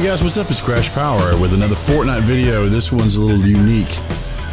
guys, what's up? It's Crash Power with another Fortnite video. This one's a little unique.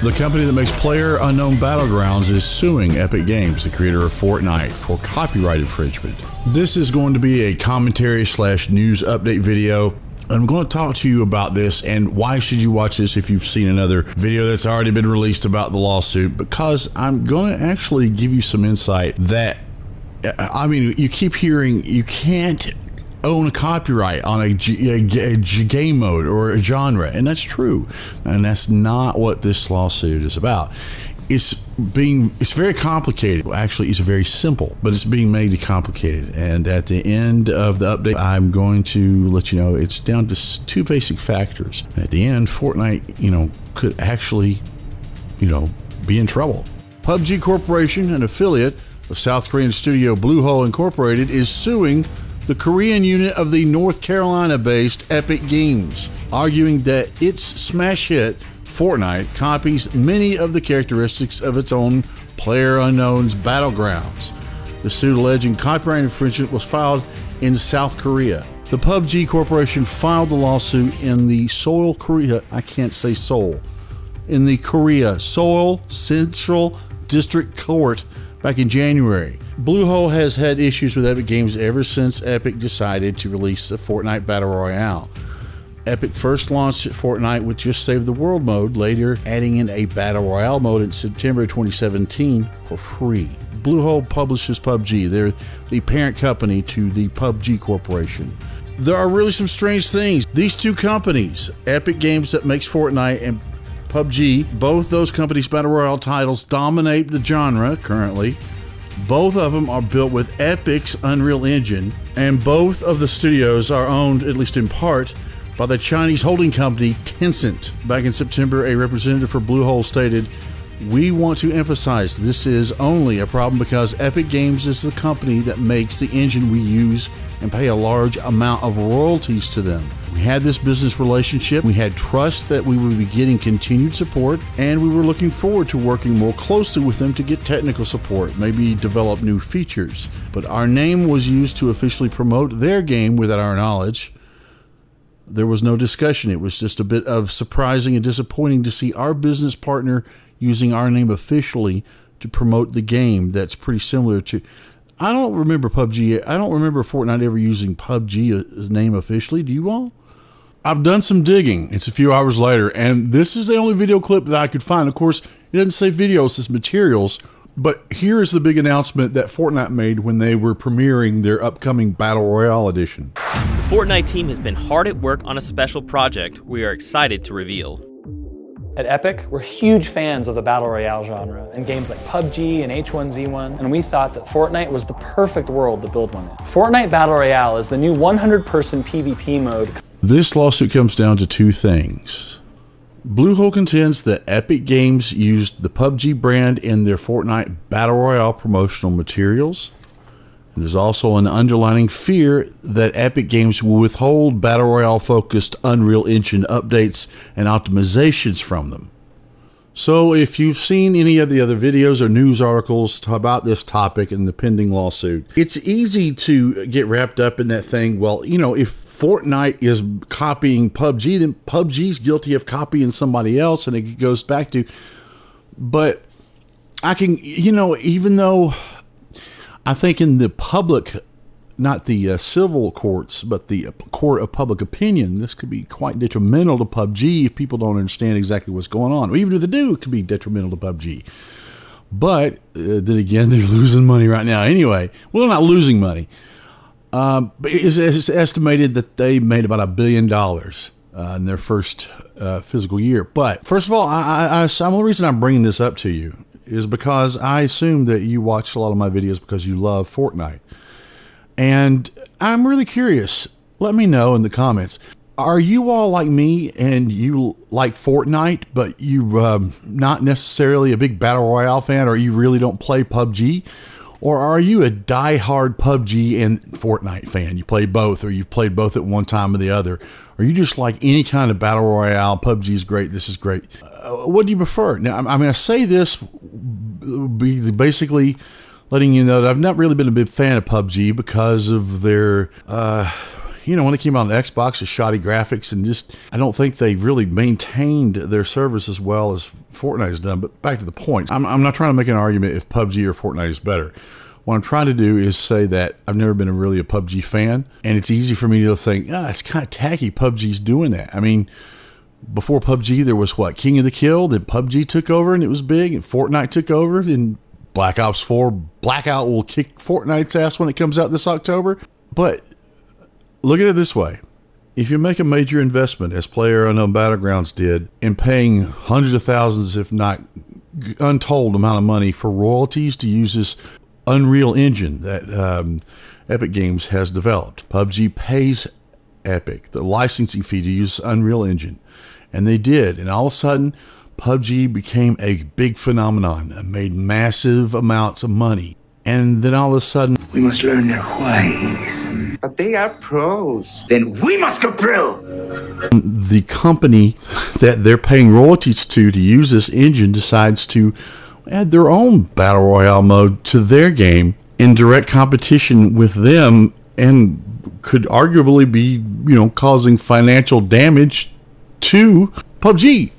The company that makes PlayerUnknown Battlegrounds is suing Epic Games, the creator of Fortnite, for copyright infringement. This is going to be a commentary slash news update video. I'm going to talk to you about this and why should you watch this if you've seen another video that's already been released about the lawsuit, because I'm going to actually give you some insight that, I mean, you keep hearing you can't own a copyright on a game mode or a genre, and that's true, and that's not what this lawsuit is about. It's very complicated. Well, actually, it's very simple, but it's being made complicated. And at the end of the update, I'm going to let you know it's down to two basic factors. At the end, Fortnite, could actually, be in trouble. PUBG Corporation, an affiliate of South Korean studio Bluehole Incorporated, is suing the Korean unit of the North Carolina-based Epic Games, arguing that its smash hit Fortnite copies many of the characteristics of its own PlayerUnknown's Battlegrounds. The suit alleging copyright infringement was filed in South Korea. The PUBG Corporation filed the lawsuit in the Seoul Central District Court back in January. Bluehole has had issues with Epic Games ever since Epic decided to release the Fortnite Battle Royale. Epic first launched Fortnite with Just Save the World mode, later adding in a Battle Royale mode in September 2017 for free. Bluehole publishes PUBG. They're the parent company to the PUBG Corporation. There are really some strange things. These two companies, Epic Games that makes Fortnite and PUBG, both those companies' Battle Royale titles dominate the genre currently. Both of them are built with Epic's Unreal Engine, and both of the studios are owned, at least in part, by the Chinese holding company Tencent. Back in September, a representative for Bluehole stated, "We want to emphasize this is only a problem because Epic Games is the company that makes the engine we use and pay a large amount of royalties to them. We had this business relationship, we had trust that we would be getting continued support, and we were looking forward to working more closely with them to get technical support, maybe develop new features. But our name was used to officially promote their game without our knowledge. There was no discussion. It was just a bit of surprising and disappointing to see our business partner using our name officially to promote the game that's pretty similar to..." I don't remember PUBG. I don't remember Fortnite ever using PUBG's name officially. Do you all? I've done some digging. It's a few hours later, and this is the only video clip that I could find. Of course, it doesn't say videos, it's materials. But here is the big announcement that Fortnite made when they were premiering their upcoming Battle Royale edition. The Fortnite team has been hard at work on a special project we are excited to reveal. At Epic, we're huge fans of the Battle Royale genre and games like PUBG and H1Z1, and we thought that Fortnite was the perfect world to build one in. Fortnite Battle Royale is the new 100-person PvP mode. This lawsuit comes down to two things. Bluehole contends that Epic Games used the PUBG brand in their Fortnite Battle Royale promotional materials. There's also an underlying fear that Epic Games will withhold Battle Royale-focused Unreal Engine updates and optimizations from them. So if you've seen any of the other videos or news articles about this topic and the pending lawsuit, it's easy to get wrapped up in that thing. Well, if Fortnite is copying PUBG, then PUBG's guilty of copying somebody else, and it goes back to... But I can, even though... I think in the public, not the civil courts, but the court of public opinion, this could be quite detrimental to PUBG if people don't understand exactly what's going on. Or even if they do, it could be detrimental to PUBG. But then again, they're losing money right now anyway. Well, they're not losing money. But it's estimated that they made about $1 billion in their first physical year. But first of all, the only reason I'm bringing this up to you is because I assume that you watch a lot of my videos because you love Fortnite. And I'm really curious. Let me know in the comments. Are you all like me and you like Fortnite, but you're not necessarily a big Battle Royale fan, or you really don't play PUBG? Or are you a die-hard PUBG and Fortnite fan? You play both, or you've played both at one time or the other. Or you just like any kind of Battle Royale? PUBG is great, this is great. What do you prefer? Now, I mean, I say this basically letting you know that I've not really been a big fan of PUBG because of their you know, when it came out on Xbox, with shoddy graphics, and just, I don't think they really maintained their service as well as Fortnite has done. But back to the point, I'm not trying to make an argument if PUBG or Fortnite is better. What I'm trying to do is say that I've never been really a PUBG fan, and it's easy for me to think, it's kind of tacky PUBG's doing that. I mean, before PUBG, there was what, King of the Kill, then PUBG took over and it was big, and Fortnite took over, then Black Ops 4 Blackout will kick Fortnite's ass when it comes out this October. But look at it this way. If you make a major investment, as PlayerUnknown Battlegrounds did, in paying hundreds of thousands, if not untold amount of money for royalties to use this Unreal Engine that Epic Games has developed. PUBG pays Epic the licensing fee to use Unreal Engine. And they did. And all of a sudden, PUBG became a big phenomenon and made massive amounts of money. And then all of a sudden, we must learn their ways. But they are pros. Then we must go pro. The company that they're paying royalties to use this engine decides to add their own Battle Royale mode to their game in direct competition with them, and could arguably be, you know, causing financial damage to PUBG.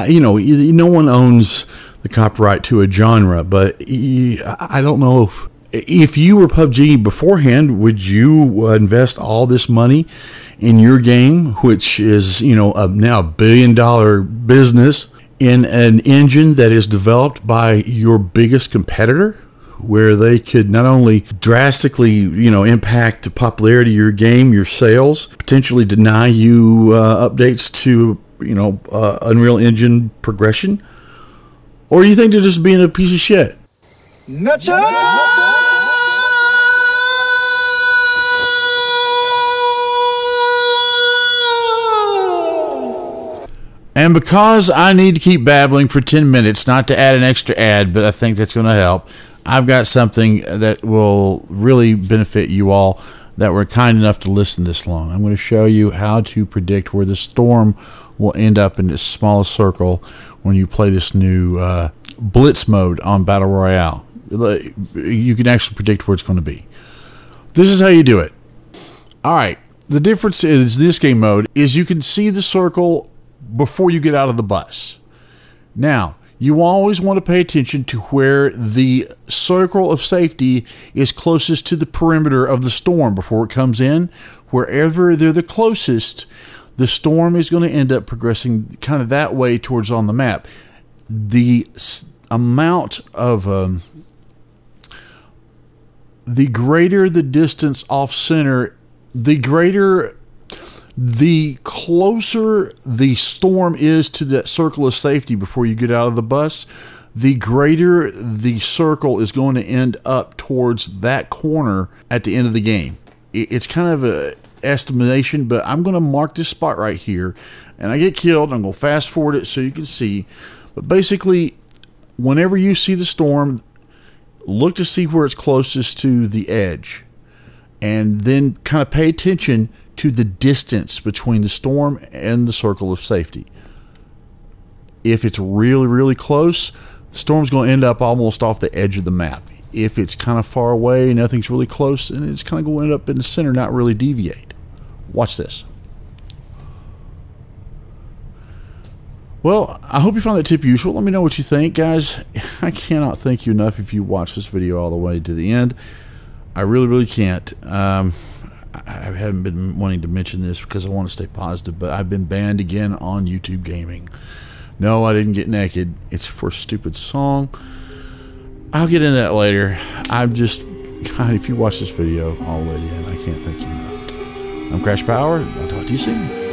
You know, no one owns the copyright to a genre, but I don't know if you were PUBG beforehand, would you invest all this money in your game, which is, you know, now $1 billion business, in an engine that is developed by your biggest competitor, where they could not only drastically, you know, impact the popularity of your game, your sales, potentially deny you updates to, you know, Unreal Engine progression? Or do you think they're just being a piece of shit? And because I need to keep babbling for 10 minutes, not to add an extra ad, but I think that's going to help, I've got something that will really benefit you all that were kind enough to listen this long. I'm going to show you how to predict where the storm will end up in this smallest circle when you play this new Blitz mode on Battle Royale. You can actually predict where it's going to be. This is how you do it. Alright, the difference is this game mode is you can see the circle before you get out of the bus. Now, you always want to pay attention to where the circle of safety is closest to the perimeter of the storm before it comes in. Wherever they're the closest, the storm is going to end up progressing kind of that way towards on the map. The amount of the greater the distance off center, the closer the storm is to that circle of safety before you get out of the bus, the greater the circle is going to end up towards that corner at the end of the game. It's kind of an estimation, but I'm going to mark this spot right here, and I get killed. I'm going to fast forward it so you can see. But basically, whenever you see the storm, look to see where it's closest to the edge, and then kind of pay attention to the distance between the storm and the circle of safety. If it's really, really close, the storm's going to end up almost off the edge of the map. If it's kind of far away, nothing's really close, and it's kind of going to end up in the center, not really deviate. Watch this. Well, I hope you found that tip useful. Let me know what you think, guys. I cannot thank you enough if you watch this video all the way to the end. I really, really can't. I haven't been wanting to mention this because I want to stay positive, but I've been banned again on YouTube Gaming. No, I didn't get naked. It's for a stupid song. I'll get into that later. I'm just, God, if you watch this video all the way to the end, I can't thank you enough. I'm Crash Power. I'll talk to you soon.